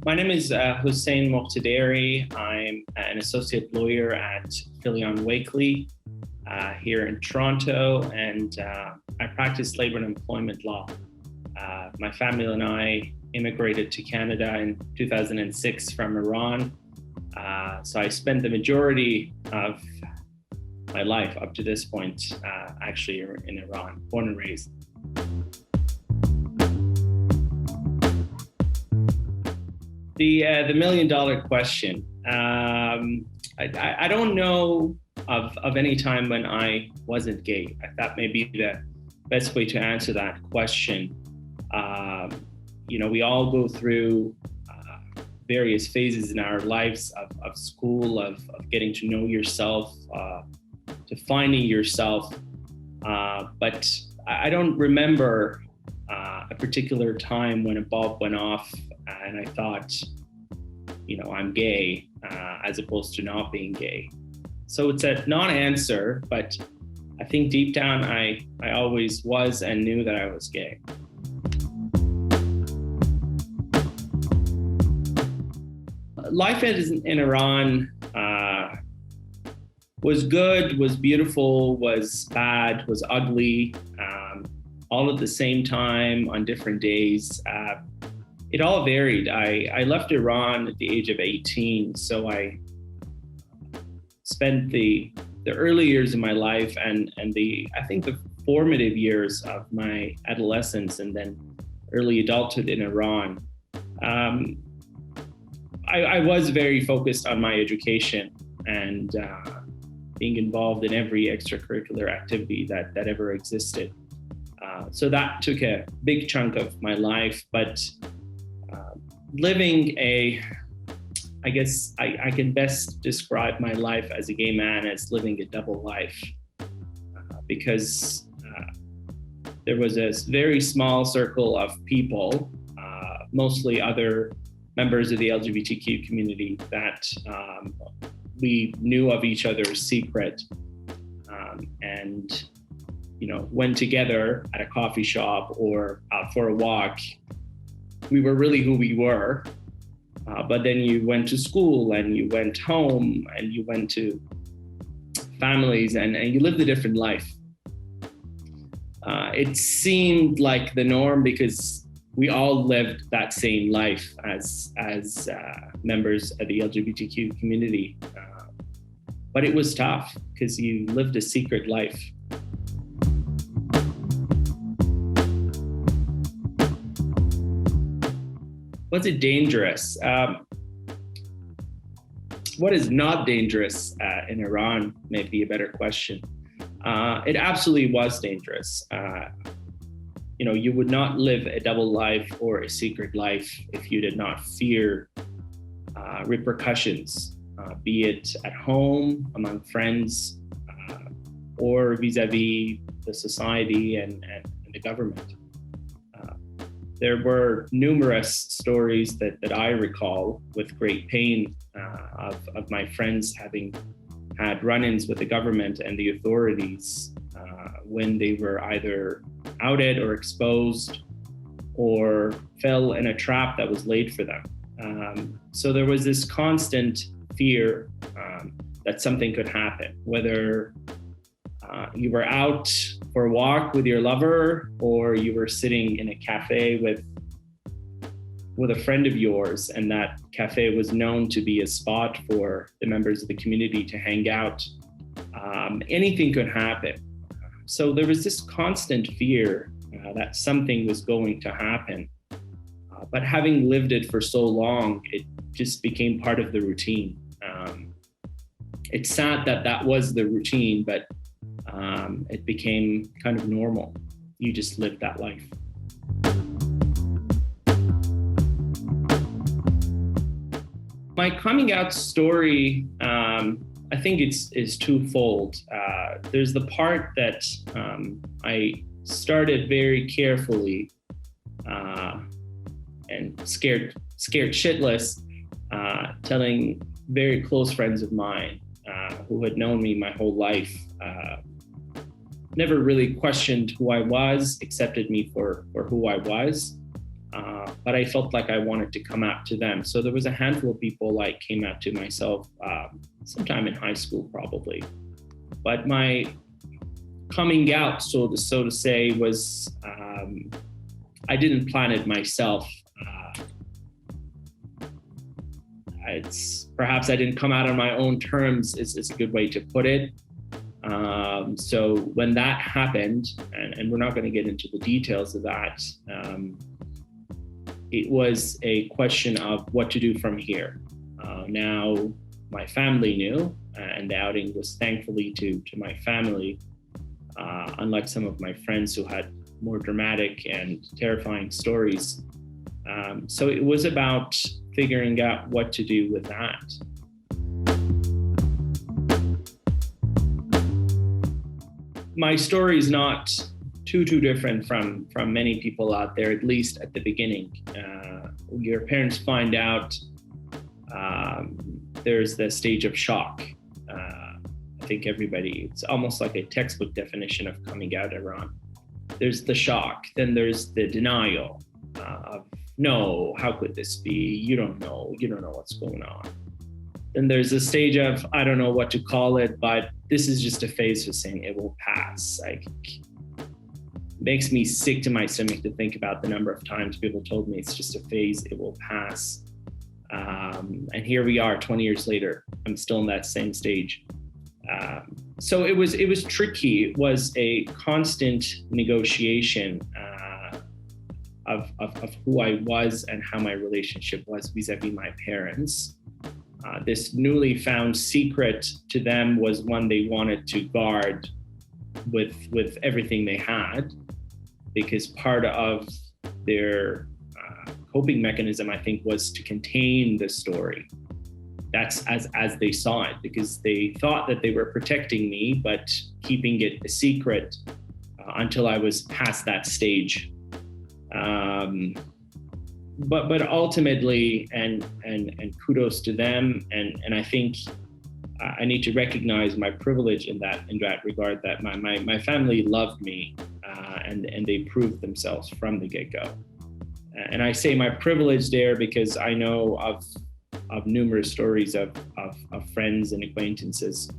My name is Hossein Moghtaderi. I'm an associate lawyer at Filion Wakely here in Toronto, and I practice labor and employment law. My family and I immigrated to Canada in 2006 from Iran. So I spent the majority of my life up to this point actually in Iran, born and raised. The million-dollar question. I don't know of any time when I wasn't gay. That may be the best way to answer that question. We all go through various phases in our lives of school, of getting to know yourself, to finding yourself. But I don't remember a particular time when a bulb went off and I thought, I'm gay, as opposed to not being gay. So it's a non-answer, but I think deep down I always was and knew that I was gay. Life in Iran was good, was beautiful, was bad, was ugly, all at the same time on different days. It all varied. I left Iran at the age of 18, so I spent the early years of my life and I think the formative years of my adolescence and then early adulthood in Iran. I was very focused on my education and being involved in every extracurricular activity that ever existed. So that took a big chunk of my life, but living I guess I can best describe my life as a gay man as living a double life, because there was a very small circle of people, mostly other members of the LGBTQ community, that we knew of each other's secret, and went together at a coffee shop or out for a walk. We were really who we were, but then you went to school and you went home and you went to families and you lived a different life. It seemed like the norm because we all lived that same life as members of the LGBTQ community. But it was tough because you lived a secret life. Was it dangerous? What is not dangerous in Iran may be a better question. It absolutely was dangerous. You would not live a double life or a secret life if you did not fear repercussions, be it at home, among friends, or vis-a-vis the society and the government. There were numerous stories that I recall with great pain of my friends having had run-ins with the government and the authorities when they were either outed or exposed or fell in a trap that was laid for them. So there was this constant fear that something could happen, whether you were out for a walk with your lover or you were sitting in a cafe with a friend of yours, and that cafe was known to be a spot for the members of the community to hang out. Anything could happen. So there was this constant fear that something was going to happen. But having lived it for so long, it just became part of the routine. It's sad that was the routine, but it became kind of normal. You just lived that life. My coming out story, I think it's twofold. There's the part that I started very carefully and scared shitless, telling very close friends of mine who had known me my whole life, never really questioned who I was, accepted me for who I was. but I felt like I wanted to come out to them. So there was a handful of people I came out to myself sometime in high school, probably. But my coming out, so to say, was I didn't plan it myself. It's perhaps I didn't come out on my own terms. Is a good way to put it. So when that happened, and we're not going to get into the details of that, it was a question of what to do from here. Now, my family knew, and the outing was thankfully to my family, unlike some of my friends who had more dramatic and terrifying stories. So it was about figuring out what to do with that. My story is not too different from many people out there, at least at the beginning. Your parents find out, there's the stage of shock. I think everybody, it's almost like a textbook definition of coming out, Iran. There's the shock, then there's the denial of, no, how could this be? You don't know what's going on. Then there's a stage of, I don't know what to call it, but this is just a phase, Hossein, it will pass. Like, makes me sick to my stomach to think about the number of times people told me it's just a phase, it will pass. And here we are 20 years later, I'm still in that same stage. So it was tricky. It was a constant negotiation of who I was and how my relationship was vis-a-vis my parents. This newly found secret to them was one they wanted to guard with everything they had, because part of their coping mechanism, I think, was to contain the story. That's as they saw it, because they thought that they were protecting me, but keeping it a secret until I was past that stage. But ultimately, and kudos to them, and I think I need to recognize my privilege in that regard, that my family loved me, and they proved themselves from the get-go. And I say my privilege there because I know of numerous stories of friends and acquaintances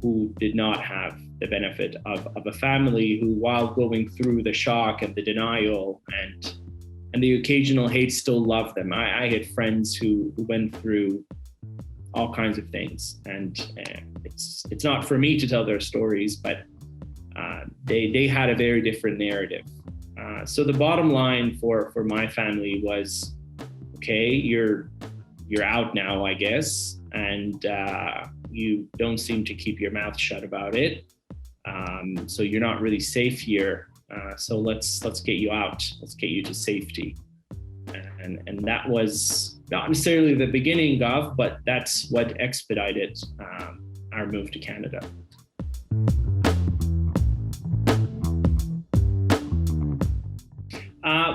who did not have the benefit of a family who, while going through the shock and the denial and the occasional hate, still loved them. I had friends who went through all kinds of things, and it's not for me to tell their stories, but they had a very different narrative. So the bottom line for my family was, okay, you're out now, I guess, and you don't seem to keep your mouth shut about it. So you're not really safe here. So let's get you out. Let's get you to safety. And that was not necessarily the beginning of, but that's what expedited our move to Canada.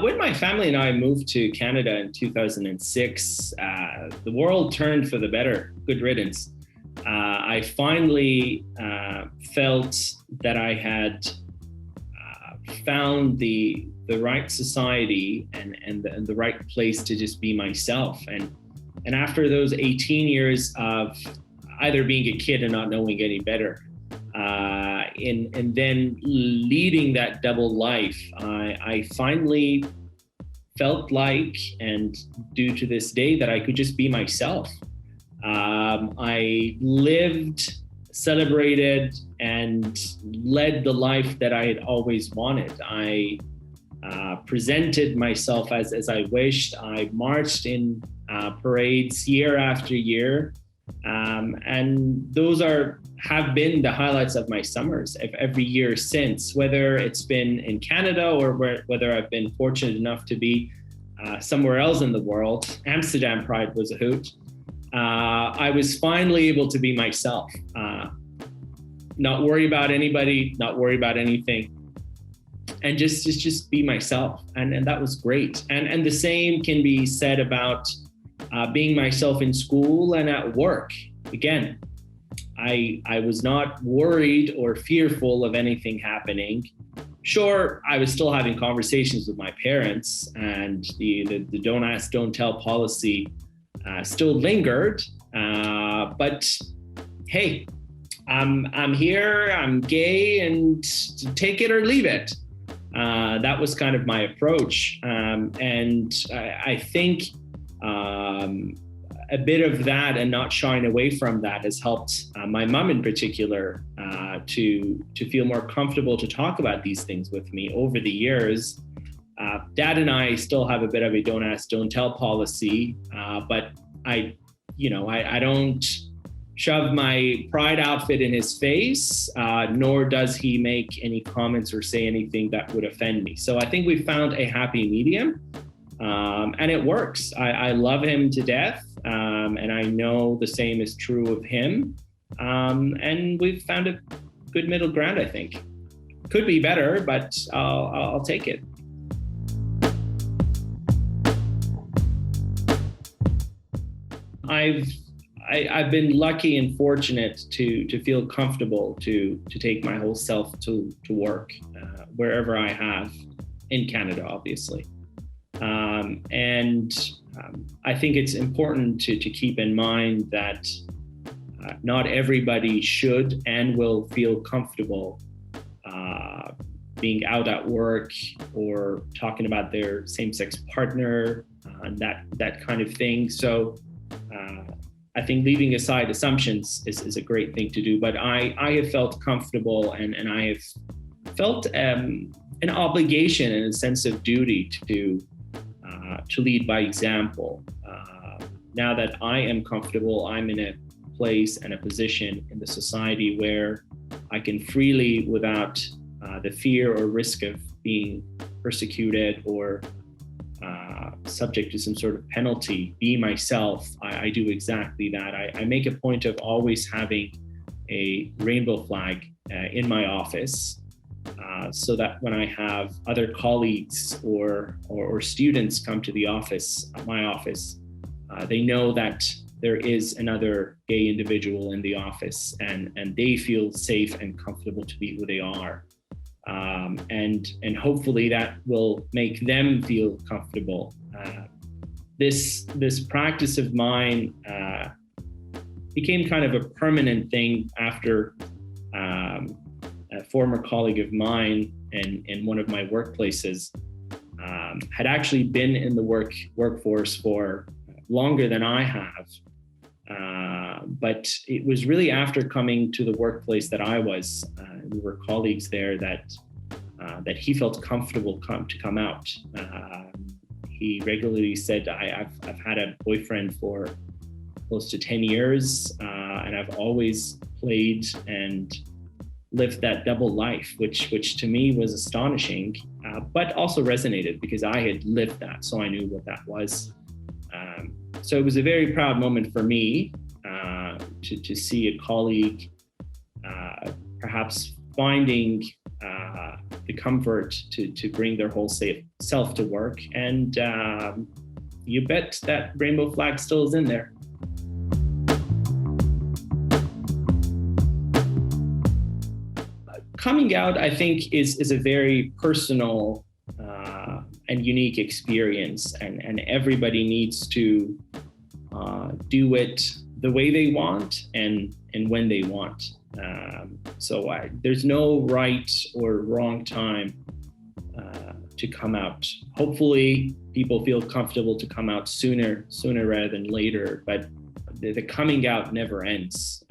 When my family and I moved to Canada in 2006, the world turned for the better. Good riddance. I finally felt that I had found the right society and the right place to just be myself. And after those 18 years of either being a kid and not knowing any better, and then leading that double life, I finally felt like, and due to this day, that I could just be myself. I lived, celebrated, and led the life that I had always wanted. I presented myself as I wished. I marched in parades year after year. And those have been the highlights of my summers of every year since, whether it's been in Canada or whether I've been fortunate enough to be somewhere else in the world. Amsterdam Pride was a hoot. I was finally able to be myself, not worry about anybody, not worry about anything, and just be myself. And that was great. And the same can be said about being myself in school and at work. Again, I was not worried or fearful of anything happening. Sure, I was still having conversations with my parents, and the don't ask, don't tell policy still lingered. But hey, I'm here, I'm gay, and take it or leave it. That was kind of my approach. And I think a bit of that and not shying away from that has helped my mom in particular to feel more comfortable to talk about these things with me over the years. Dad and I still have a bit of a don't ask, don't tell policy, but I don't shove my pride outfit in his face, nor does he make any comments or say anything that would offend me. So I think we found a happy medium, and it works. I love him to death, and I know the same is true of him. And we've found a good middle ground, I think. Could be better, but I'll take it. I've been lucky and fortunate to feel comfortable to take my whole self to work wherever I have in Canada, obviously. And I think it's important to keep in mind that not everybody should and will feel comfortable being out at work or talking about their same-sex partner and that kind of thing. So I think leaving aside assumptions is a great thing to do, but I have felt comfortable and I have felt an obligation and a sense of duty to lead by example. Now that I am comfortable, I'm in a place and a position in the society where I can freely, without the fear or risk of being persecuted or subject to some sort of penalty, be myself. I do exactly that. I make a point of always having a rainbow flag in my office so that when I have other colleagues or students come to my office, they know that there is another gay individual in the office and they feel safe and comfortable to be who they are. And hopefully that will make them feel comfortable. This practice of mine became kind of a permanent thing after a former colleague of mine in one of my workplaces had actually been in the workforce for longer than I have. But it was really after coming to the workplace that I was, we were colleagues there, that he felt comfortable to come out. He regularly said, I've had a boyfriend for close to 10 years, and I've always played and lived that double life, which to me was astonishing, but also resonated because I had lived that, so I knew what that was. So it was a very proud moment for me to see a colleague perhaps finding the comfort to bring their whole self to work. And you bet that rainbow flag still is in there. Coming out, I think, is a very personal and unique experience, and everybody needs to do it the way they want and when they want. So there's no right or wrong time to come out. Hopefully people feel comfortable to come out sooner rather than later, but the coming out never ends.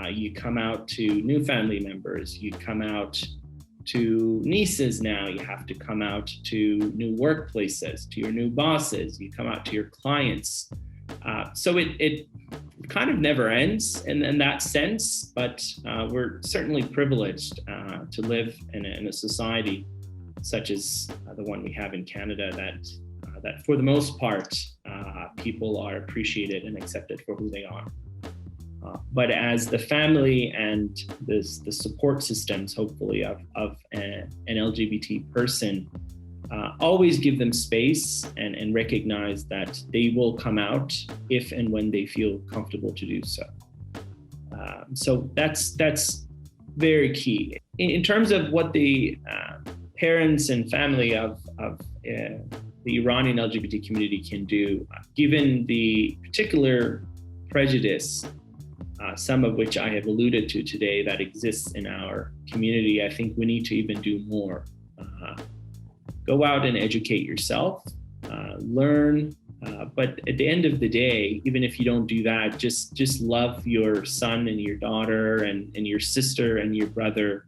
You come out to new family members, you come out to nieces now, you have to come out to new workplaces, to your new bosses, you come out to your clients. So it kind of never ends in that sense, but we're certainly privileged to live in a society such as the one we have in Canada that for the most part, people are appreciated and accepted for who they are. But as the family and the support systems, hopefully, of an LGBT person, always give them space and recognize that they will come out if and when they feel comfortable to do so. So that's very key. In terms of what the parents and family of the Iranian LGBT community can do, given the particular prejudice, some of which I have alluded to today, that exists in our community. I think we need to even do more. Go out and educate yourself, learn, but at the end of the day, even if you don't do that, just love your son and your daughter and your sister and your brother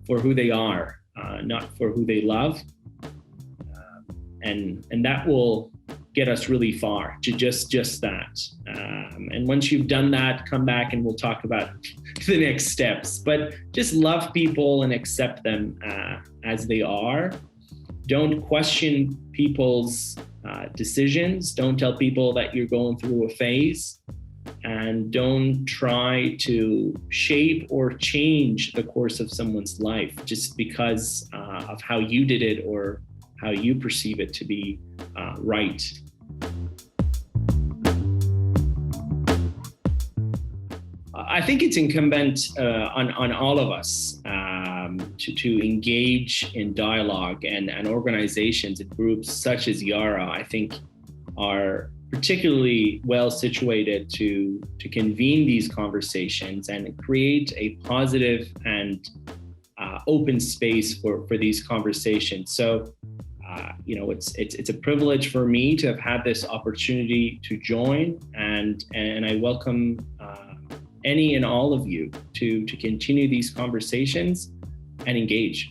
for who they are, not for who they love. And that will get us really far, to just that. And once you've done that, come back and we'll talk about the next steps. But just love people and accept them as they are. Don't question people's decisions. Don't tell people that you're going through a phase. And don't try to shape or change the course of someone's life just because of how you did it or how you perceive it to be right. I think it's incumbent on all of us to engage in dialogue, and organizations and groups such as Yara, I think, are particularly well situated to convene these conversations and create a positive and open space for these conversations. So, it's a privilege for me to have had this opportunity to join, and I welcome any and all of you to continue these conversations and engage.